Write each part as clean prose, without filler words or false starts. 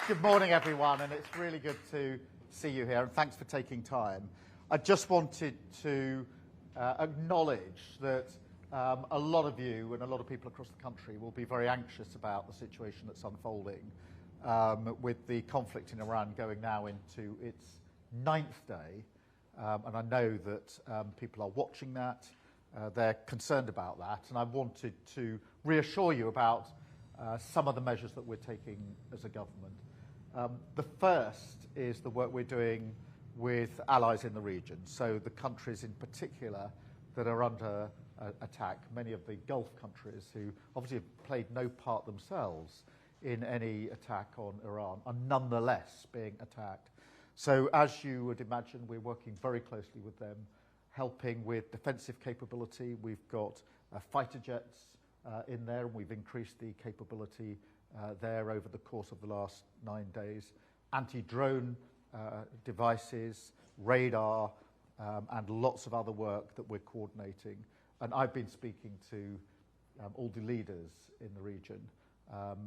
Good morning, everyone, and it's really good to see you here, and thanks for taking time. I just wanted to acknowledge that a lot of you and a lot of people across the country will be very anxious about the situation that's unfolding with the conflict in Iran going now into its 9th day. And I know that people are watching that, they're concerned about that, and I wanted to reassure you about some of the measures that we're taking as a government. The first is the work we're doing with allies in the region, so the countries in particular that are under attack, many of the Gulf countries who obviously have played no part themselves in any attack on Iran are nonetheless being attacked. So as you would imagine, we're working very closely with them, helping with defensive capability. We've got fighter jets in there, and we've increased the capability there over the course of the last 9 days. Anti-drone devices, radar, and lots of other work that we're coordinating. And I've been speaking to all the leaders in the region,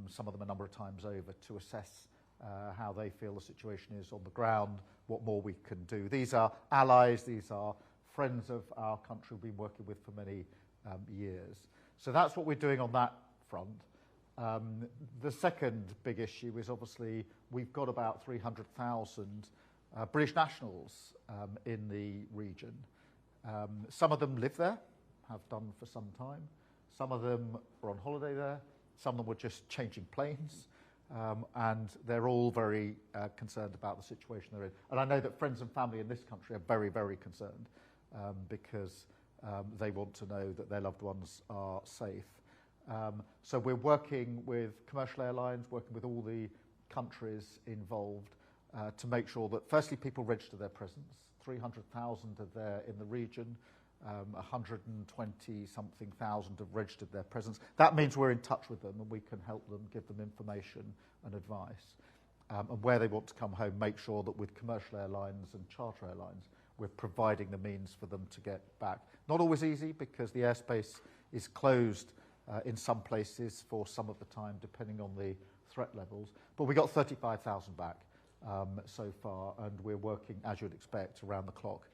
some of them a number of times over, to assess how they feel the situation is on the ground, what more we can do. These are allies, these are friends of our country we've been working with for many years. So that's what we're doing on that front. The second big issue is obviously we've got about 300,000 British nationals in the region. Some of them live there, have done for some time. Some of them are on holiday there. Some of them were just changing planes. And they're all very concerned about the situation they're in. And I know that friends and family in this country are very, very concerned because they want to know that their loved ones are safe. So we're working with commercial airlines, working with all the countries involved to make sure that, firstly, people register their presence. 300,000 are there in the region. 120-something thousand have registered their presence. That means we're in touch with them and we can help them, give them information and advice. And where they want to come home, make sure that with commercial airlines and charter airlines, we're providing the means for them to get back. Not always easy because the airspace is closed in some places for some of the time, depending on the threat levels. But we got 35,000 back so far, and we're working, as you'd expect, around the clock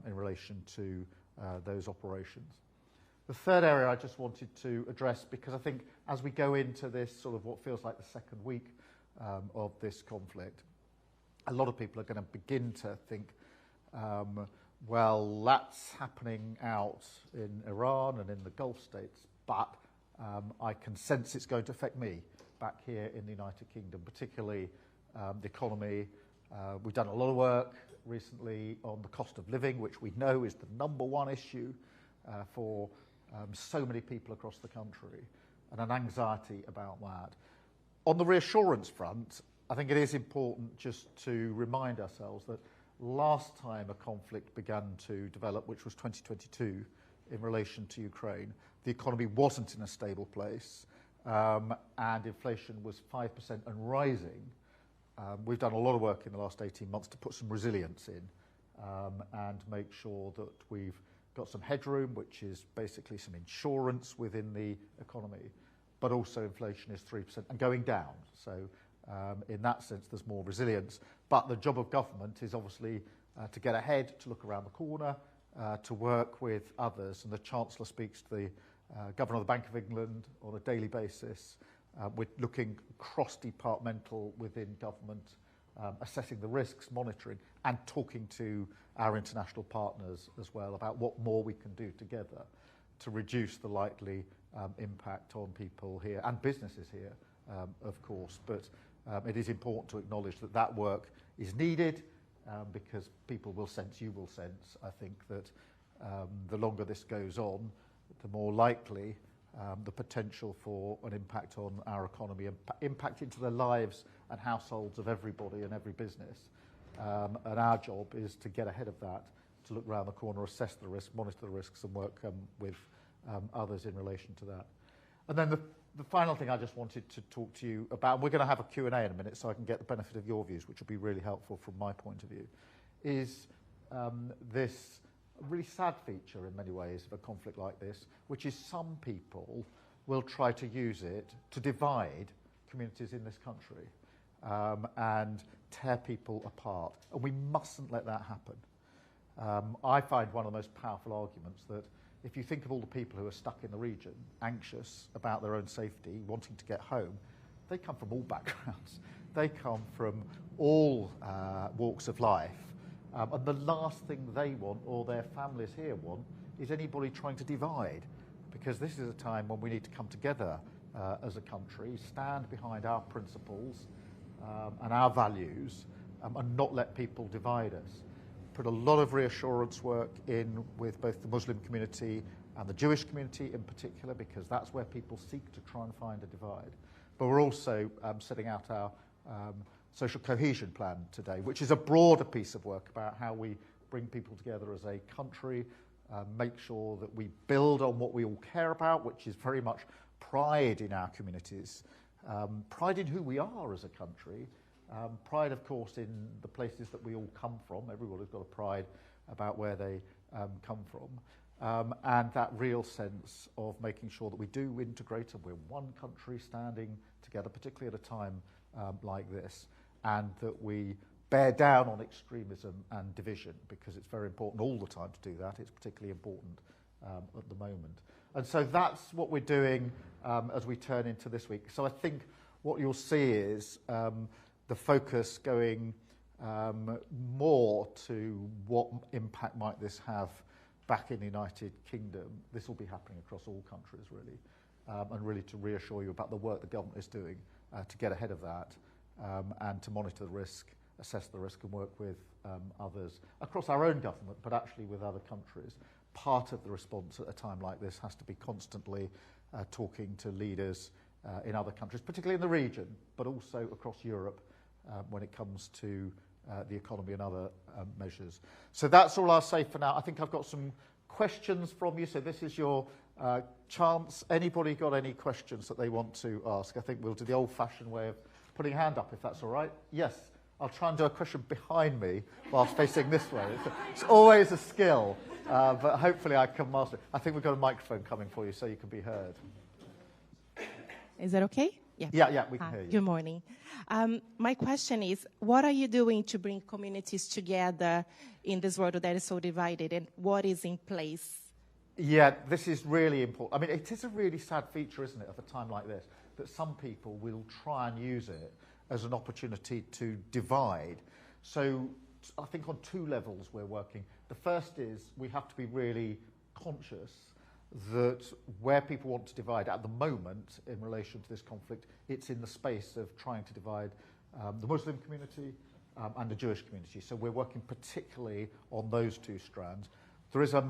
in relation to those operations. The third area I just wanted to address, because I think as we go into this sort of what feels like the second week of this conflict, a lot of people are going to begin to think, well, that's happening out in Iran and in the Gulf states, but I can sense it's going to affect me back here in the United Kingdom, particularly the economy. We've done a lot of work recently on the cost of living, which we know is the #1 issue for so many people across the country, and an anxiety about that. On the reassurance front, I think it is important just to remind ourselves that last time a conflict began to develop, which was 2022, in relation to Ukraine, the economy wasn't in a stable place, and inflation was 5% and rising. We've done a lot of work in the last 18 months to put some resilience in and make sure that we've got some headroom, which is basically some insurance within the economy, but also inflation is 3% and going down. So in that sense, there's more resilience. But the job of government is obviously to get ahead, to look around the corner, to work with others. And the Chancellor speaks to the Governor of the Bank of England on a daily basis. We're looking cross-departmental within government, assessing the risks, monitoring, and talking to our international partners as well about what more we can do together to reduce the likely impact on people here and businesses here, of course. But it is important to acknowledge that that work is needed because people will sense, you will sense, I think, that the longer this goes on, the more likely the potential for an impact on our economy, impact into the lives and households of everybody and every business. And our job is to get ahead of that, to look around the corner, assess the risk, monitor the risks, and work with others in relation to that. And then the final thing I just wanted to talk to you about, and we're going to have a Q&A in a minute so I can get the benefit of your views, which will be really helpful from my point of view, is this really sad feature in many ways of a conflict like this, which is some people will try to use it to divide communities in this country. and tear people apart. And we mustn't let that happen. I find one of the most powerful arguments that if you think of all the people who are stuck in the region, anxious about their own safety, wanting to get home, they come from all backgrounds. They come from all walks of life. And the last thing they want, or their families here want, is anybody trying to divide. Because this is a time when we need to come together as a country, stand behind our principles and our values, and not let people divide us. Put a lot of reassurance work in with both the Muslim community and the Jewish community in particular, because that's where people seek to try and find a divide. But we're also setting out our social cohesion plan today, which is a broader piece of work about how we bring people together as a country, make sure that we build on what we all care about, which is very much pride in our communities, pride in who we are as a country, pride, of course, in the places that we all come from. Everybody's got a pride about where they come from, and that real sense of making sure that we do integrate and we're one country standing together, particularly at a time like this, and that we bear down on extremism and division, because it's very important all the time to do that. It's particularly important at the moment. And so that's what we're doing as we turn into this week. So I think what you'll see is the focus going more to what impact might this have back in the United Kingdom. This will be happening across all countries, really, and really to reassure you about the work the government is doing to get ahead of that and to monitor the risk, assess the risk and work with others across our own government, but actually with other countries. Part of the response at a time like this has to be constantly talking to leaders in other countries, particularly in the region, but also across Europe when it comes to the economy and other measures. So that's all I'll say for now. I think I've got some questions from you, so this is your chance. Anybody got any questions that they want to ask? I think we'll do the old-fashioned way of putting a hand up, if that's all right. Yes, I'll try and do a question behind me whilst facing this way. It's always a skill, but hopefully I can master it. I think we've got a microphone coming for you so you can be heard. Is that okay? Yeah, we can hear you. Good morning. My question is, what are you doing to bring communities together in this world that is so divided, and what is in place? Yeah, this is really important. I mean, it is a really sad feature, isn't it, of a time like this, that some people will try and use it as an opportunity to divide. So I think on two levels we're working. The first is we have to be really conscious that where people want to divide at the moment in relation to this conflict, it's in the space of trying to divide the Muslim community and the Jewish community. So we're working particularly on those two strands. There is a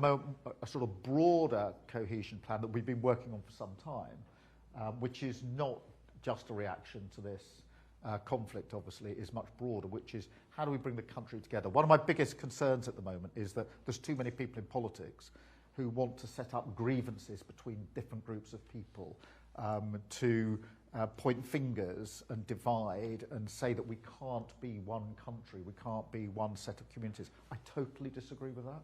sort of broader cohesion plan that we've been working on for some time, which is not just a reaction to this conflict, obviously, is much broader, which is how do we bring the country together? One of my biggest concerns at the moment is that there's too many people in politics who want to set up grievances between different groups of people, to point fingers and divide and say that we can't be one country, we can't be one set of communities. I totally disagree with that.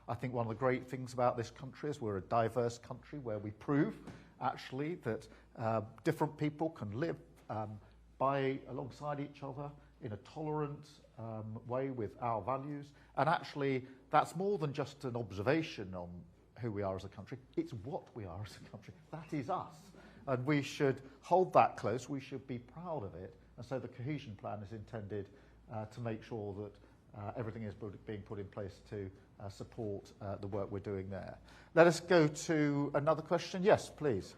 I think one of the great things about this country is we're a diverse country where we prove, actually, that different people can live alongside each other in a tolerant way with our values. And actually, that's more than just an observation on who we are as a country. It's what we are as a country. That is us. And we should hold that close. We should be proud of it. And so the cohesion plan is intended to make sure that everything is being put in place to support the work we're doing there. Let us go to another question. Yes, please.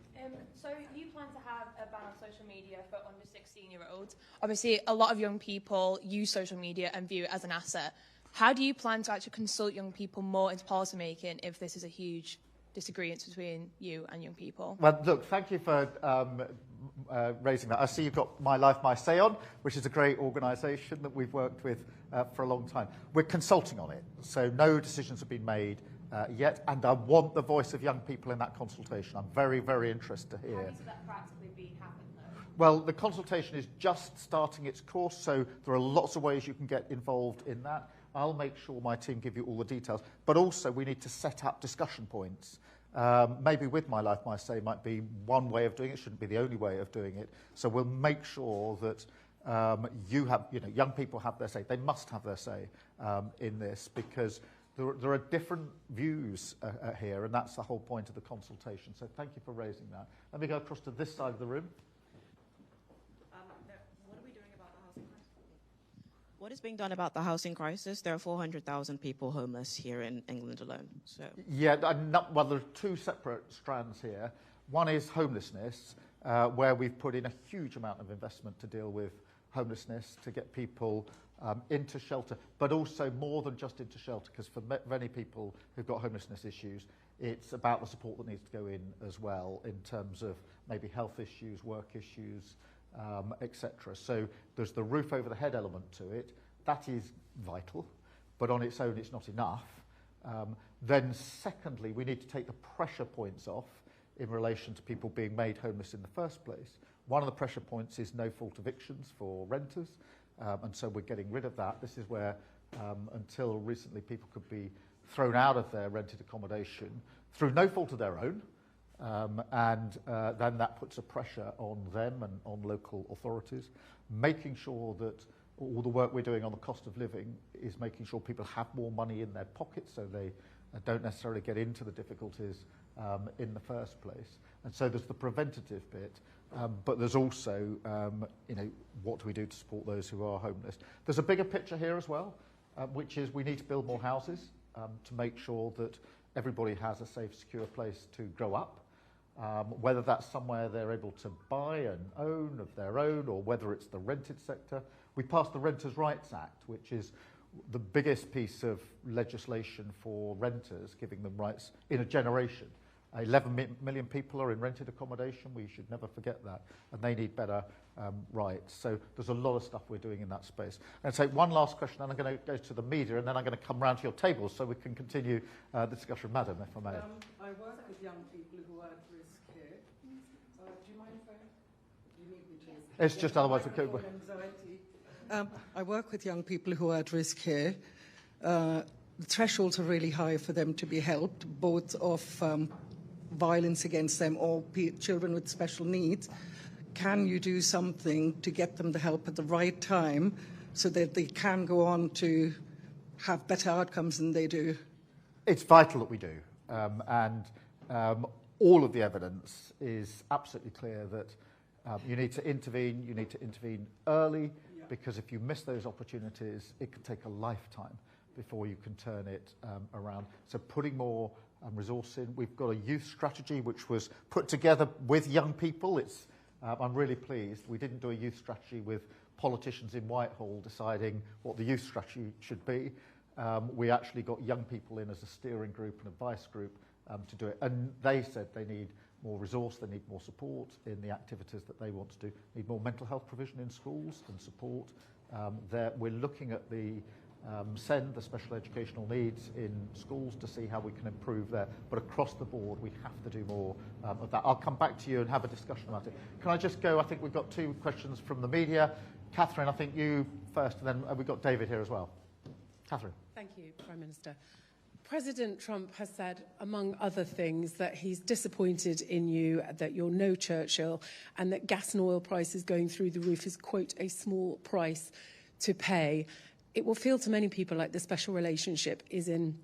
So you plan to have a ban on social media for under 16-year-olds. Obviously, a lot of young people use social media and view it as an asset. How do you plan to actually consult young people more into policy making if this is a huge disagreement between you and young people? Well, look, thank you for raising that. I see you've got My Life, My Say On, which is a great organisation that we've worked with for a long time. We're consulting on it, so no decisions have been made yet, and I want the voice of young people in that consultation. I'm very, very interested to hear. How do you see that practically being happened, though? Well, the consultation is just starting its course, so there are lots of ways you can get involved in that. I'll make sure my team give you all the details, but also we need to set up discussion points. Maybe with My Life, My Say might be one way of doing it. It shouldn't be the only way of doing it. So we'll make sure that young people have their say. They must have their say in this, because there are different views here, and that's the whole point of the consultation. So thank you for raising that. Let me go across to this side of the room. What are we doing about the housing crisis? What is being done about the housing crisis? There are 400,000 people homeless here in England alone. So Yeah, well, there are two separate strands here. One is homelessness, where we've put in a huge amount of investment to deal with homelessness, to get people into shelter, but also more than just into shelter, because for many people who've got homelessness issues, it's about the support that needs to go in as well, in terms of maybe health issues, work issues, etc. So there's the roof over the head element to it. That is vital, but on its own it's not enough. Then secondly, we need to take the pressure points off in relation to people being made homeless in the first place. One of the pressure points is no-fault evictions for renters, and so we're getting rid of that. This is where, until recently, people could be thrown out of their rented accommodation through no fault of their own, and then that puts a pressure on them and on local authorities, making sure that all the work we're doing on the cost of living is making sure people have more money in their pockets, so they don't necessarily get into the difficulties in the first place. And so there's the preventative bit, but there's also, what do we do to support those who are homeless? There's a bigger picture here as well, which is we need to build more houses to make sure that everybody has a safe, secure place to grow up, whether that's somewhere they're able to buy and own of their own, or whether it's the rented sector. We passed the Renters' Rights Act, which is the biggest piece of legislation for renters, giving them rights in a generation. 11 million people are in rented accommodation. We should never forget that, and they need better rights. So there's a lot of stuff we're doing in that space. And so one last question, and I'm going to go to the media, and then I'm going to come round to your tables so we can continue the discussion. Madam, if I may. I work with young people who are at risk here. Do you mind if you need me to? It's just otherwise we could. I work with young people who are at risk here. The thresholds are really high for them to be helped, both of violence against them or children with special needs. Can you do something to get them the help at the right time so that they can go on to have better outcomes than they do? It's vital that we do. All of the evidence is absolutely clear that you need to intervene early, because if you miss those opportunities, it can take a lifetime before you can turn it around. So putting more resource in. We've got a youth strategy which was put together with young people. I'm really pleased. We didn't do a youth strategy with politicians in Whitehall deciding what the youth strategy should be. We actually got young people in as a steering group and advice group to do it. And they said they need more resource, they need more support in the activities that they want to do, need more mental health provision in schools and support. We're looking at the SEND, the special educational needs in schools, to see how we can improve there. But across the board, we have to do more of that. I'll come back to you and have a discussion about it. Can I just go? I think we've got two questions from the media. Catherine, I think you first, and then we've got David here as well. Catherine. Thank you, Prime Minister. President Trump has said, among other things, that he's disappointed in you, that you're no Churchill, and that gas and oil prices going through the roof is, quote, a small price to pay. It will feel to many people like the special relationship is in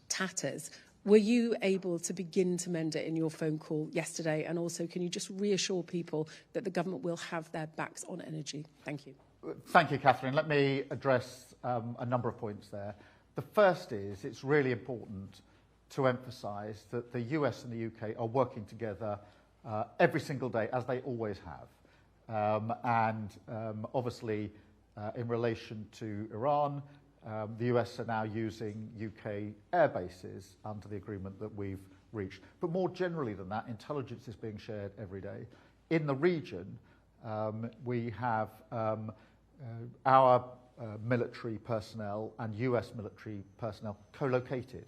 tatters. Were you able to begin to mend it in your phone call yesterday? And also, can you just reassure people that the government will have their backs on energy? Thank you. Thank you, Catherine. Let me address a number of points there. The first is it's really important to emphasise that the US and the UK are working together every single day, as they always have. Obviously, in relation to Iran, the US are now using UK air bases under the agreement that we've reached. But more generally than that, intelligence is being shared every day. In the region, we have our military personnel and US military personnel co-located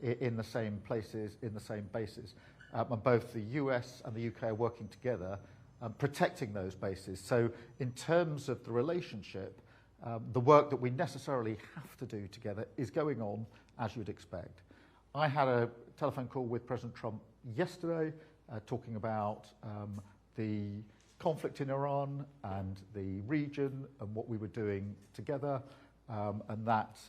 in the same places, in the same bases. And both the US and the UK are working together protecting those bases. So in terms of the relationship, the work that we necessarily have to do together is going on as you'd expect. I had a telephone call with President Trump yesterday talking about the conflict in Iran and the region and what we were doing together, and that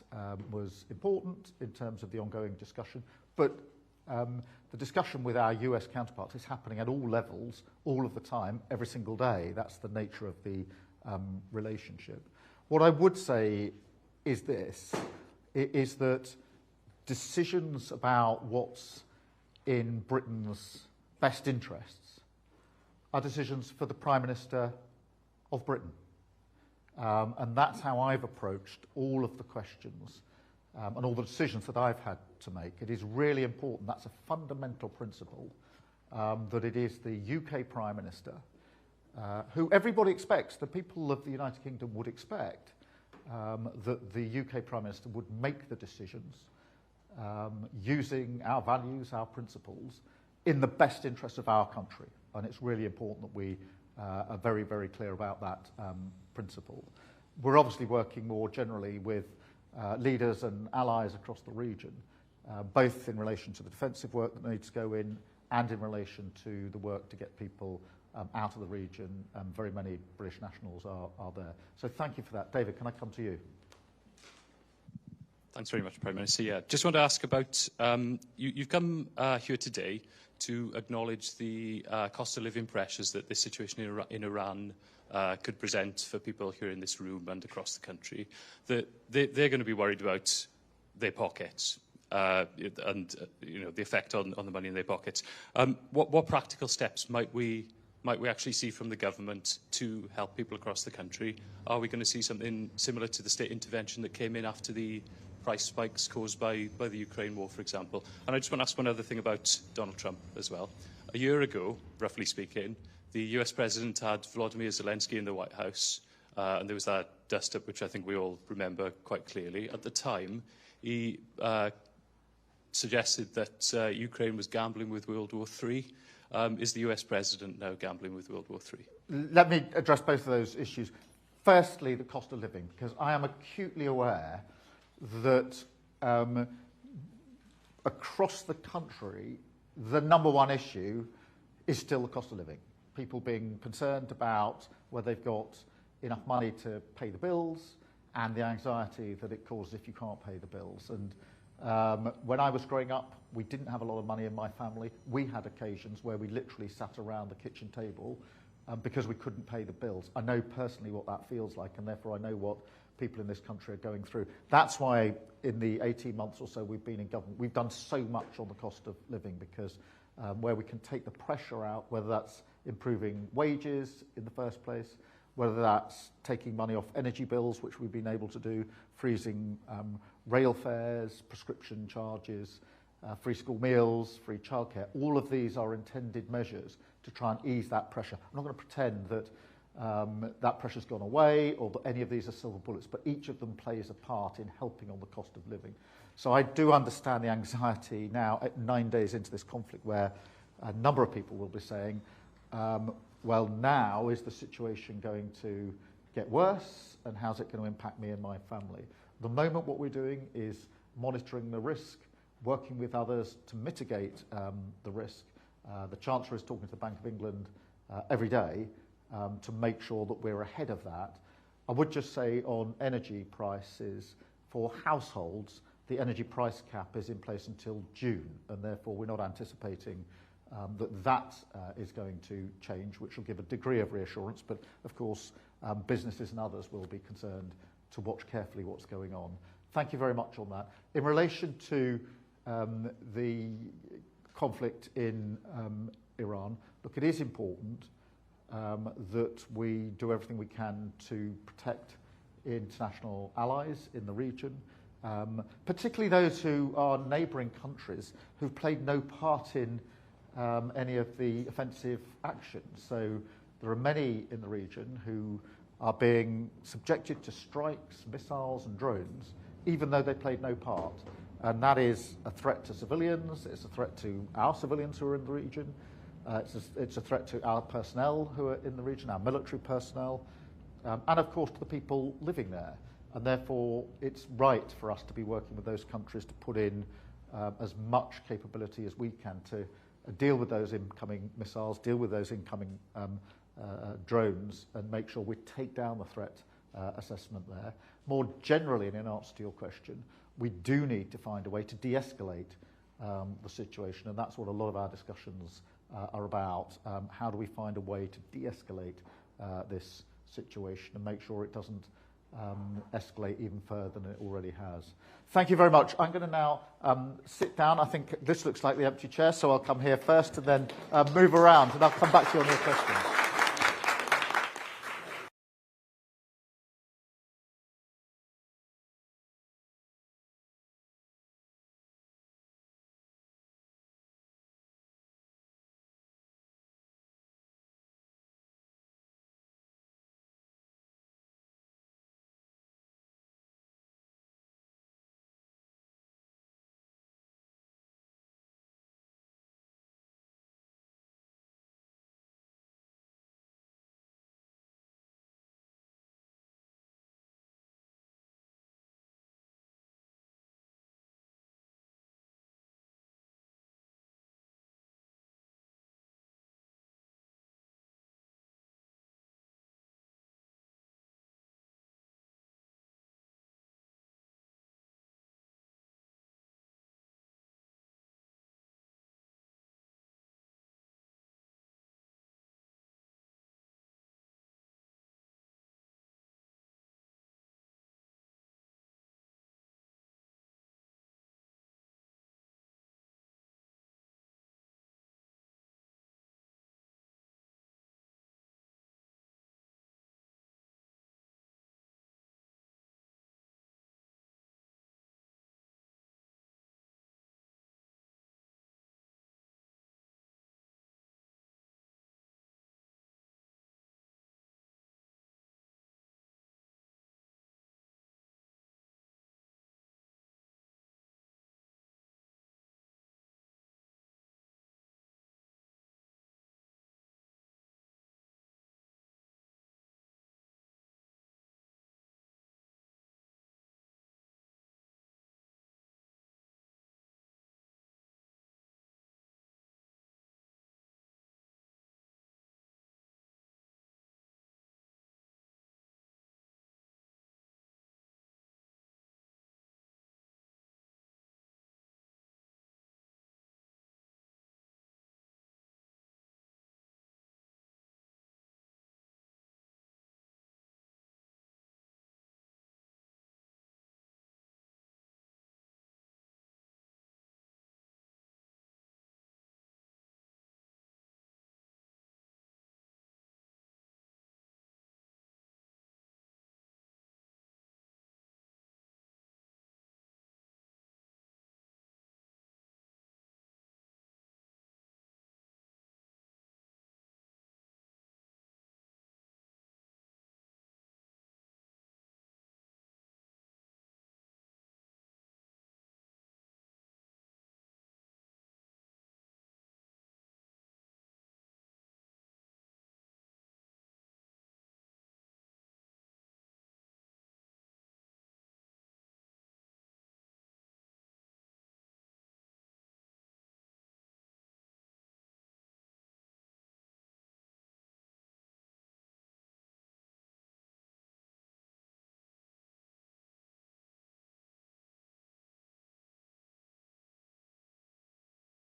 was important in terms of the ongoing discussion. But the discussion with our US counterparts is happening at all levels, all of the time, every single day. That's the nature of the relationship. What I would say is this, is that decisions about what's in Britain's best interests are decisions for the Prime Minister of Britain. And that's how I've approached all of the questions and all the decisions that I've had to make. It is really important, that's a fundamental principle, that it is the UK Prime Minister, who everybody expects, the people of the United Kingdom would expect, that the UK Prime Minister would make the decisions using our values, our principles, in the best interest of our country. And it's really important that we are very, very clear about that principle. We're obviously working more generally with leaders and allies across the region, both in relation to the defensive work that needs to go in and in relation to the work to get people out of the region. Very many British nationals are there. So thank you for that. David, can I come to you? Thanks very much, Prime Minister. Yeah, just want to ask about, you've come here today to acknowledge the cost of living pressures that this situation in Iran could present for people here in this room and across the country. That they're going to be worried about their pockets and the effect on the money in their pockets. What practical steps might we actually see from the government to help people across the country? Are we going to see something similar to the state intervention that came in after the price spikes caused by the Ukraine war, for example? And I just want to ask one other thing about Donald Trump as well. A year ago, roughly speaking, the US President had Volodymyr Zelensky in the White House, and there was that dust-up, which I think we all remember quite clearly. At the time, he suggested that Ukraine was gambling with World War III. Is the US President now gambling with World War III? Let me address both of those issues. Firstly, the cost of living, because I am acutely aware that across the country, the number one issue is still the cost of living. People being concerned about whether they've got enough money to pay the bills and the anxiety that it causes if you can't pay the bills. And when I was growing up, we didn't have a lot of money in my family. We had occasions where we literally sat around the kitchen table because we couldn't pay the bills. I know personally what that feels like, and therefore I know what people in this country are going through. That's why in the 18 months or so we've been in government, we've done so much on the cost of living, because where we can take the pressure out, whether that's improving wages in the first place, whether that's taking money off energy bills, which we've been able to do, freezing rail fares, prescription charges, free school meals, free childcare. All of these are intended measures to try and ease that pressure. I'm not going to pretend that that pressure's gone away or that any of these are silver bullets, but each of them plays a part in helping on the cost of living. So I do understand the anxiety now at 9 days into this conflict, where a number of people will be saying, well, now is the situation going to get worse, and how's it going to impact me and my family? At the moment, what we're doing is monitoring the risk, working with others to mitigate the risk. The Chancellor is talking to the Bank of England every day to make sure that we're ahead of that. I would just say on energy prices for households, the energy price cap is in place until June, and therefore we're not anticipating that is going to change, which will give a degree of reassurance. But of course, businesses and others will be concerned to watch carefully what's going on. Thank you very much on that. In relation to the conflict in Iran, look, it is important that we do everything we can to protect international allies in the region, particularly those who are neighbouring countries who've played no part in any of the offensive actions. So there are many in the region who are being subjected to strikes, missiles and drones, even though they played no part. And that is a threat to civilians, it's a threat to our civilians who are in the region, it's a threat to our personnel who are in the region, our military personnel, and of course to the people living there. And therefore it's right for us to be working with those countries to put in as much capability as we can to deal with those incoming missiles, deal with those incoming drones and make sure we take down the threat assessment there. More generally, and in answer to your question, we do need to find a way to de-escalate the situation, and that's what a lot of our discussions are about. How do we find a way to de-escalate this situation and make sure it doesn't escalate even further than it already has? Thank you very much. I'm going to now sit down. I think this looks like the empty chair, so I'll come here first and then move around, and I'll come back to you on your questions.